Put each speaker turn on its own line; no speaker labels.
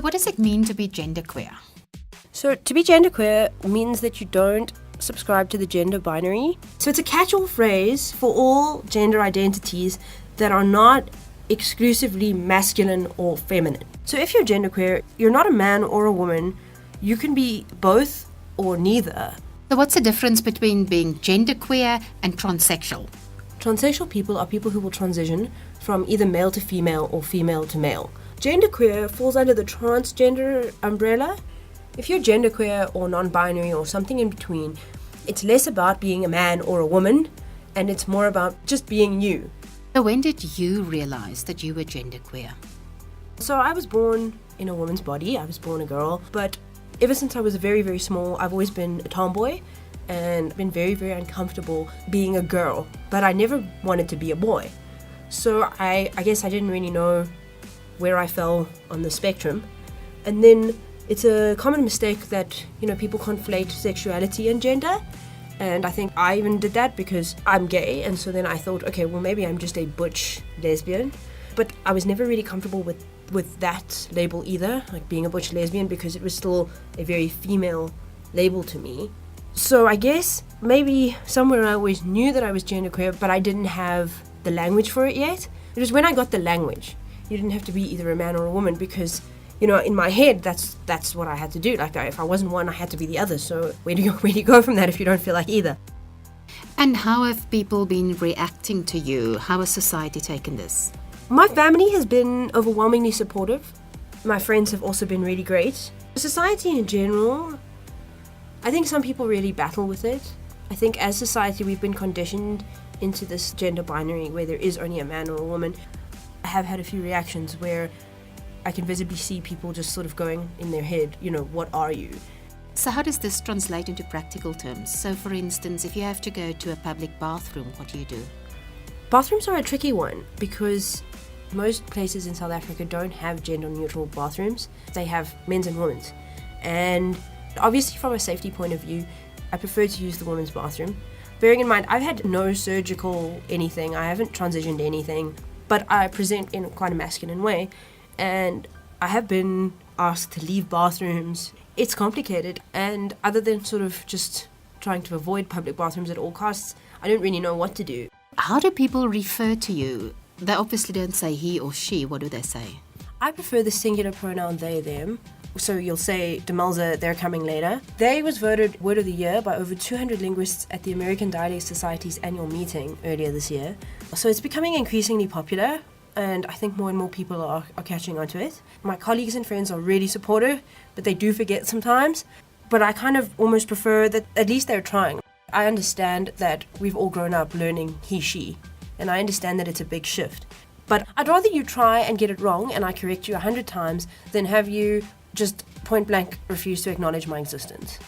what does it mean to be genderqueer?
So to be genderqueer means that you don't subscribe to the gender binary. So it's a catch-all phrase for all gender identities that are not exclusively masculine or feminine. So if you're genderqueer, you're not a man or a woman. You can be both or neither.
So what's the difference between being genderqueer and transsexual?
Transsexual people are people who will transition from either male to female or female to male. Genderqueer falls under the transgender umbrella. If you're genderqueer or non-binary or something in between, it's less about being a man or a woman, and it's more about just being you.
So when did you realize that you were genderqueer?
So I was born in a woman's body. I was born a girl, but ever since I was very, very small, I've always been a tomboy and been very, very uncomfortable being a girl, but I never wanted to be a boy. So I guess I didn't really know where I fell on the spectrum. And then it's a common mistake that, people conflate sexuality and gender. And I think I even did that because I'm gay. And so then I thought, okay, well, maybe I'm just a butch lesbian. But I was never really comfortable with that label either, like being a butch lesbian, because it was still a very female label to me. So I guess maybe somewhere I always knew that I was genderqueer, but I didn't have the language for it yet. It was when I got the language. You didn't have to be either a man or a woman because, in my head, that's what I had to do. Like, if I wasn't one, I had to be the other. So where do you go from that if you don't feel like either?
And how have people been reacting to you? How has society taken this?
My family has been overwhelmingly supportive. My friends have also been really great. Society in general, I think some people really battle with it. I think as society, we've been conditioned into this gender binary where there is only a man or a woman. I have had a few reactions where I can visibly see people just sort of going in their head, what are you?
So how does this translate into practical terms? So for instance, if you have to go to a public bathroom, what do you do?
Bathrooms are a tricky one because most places in South Africa don't have gender-neutral bathrooms. They have men's and women's. And obviously from a safety point of view, I prefer to use the women's bathroom. Bearing in mind, I've had no surgical anything. I haven't transitioned anything, but I present in quite a masculine way. And I have been asked to leave bathrooms. It's complicated. And other than sort of just trying to avoid public bathrooms at all costs, I don't really know what to do.
How do people refer to you? They obviously don't say he or she. What do they say?
I prefer the singular pronoun they, them. So you'll say, Demelza, they're coming later. They was voted Word of the Year by over 200 linguists at the American Dialect Society's annual meeting earlier this year. So it's becoming increasingly popular, and I think more and more people are catching on to it. My colleagues and friends are really supportive, but they do forget sometimes. But I kind of almost prefer that at least they're trying. I understand that we've all grown up learning he, she, and I understand that it's a big shift. But I'd rather you try and get it wrong and I correct you 100 times than have you just point blank refuse to acknowledge my existence.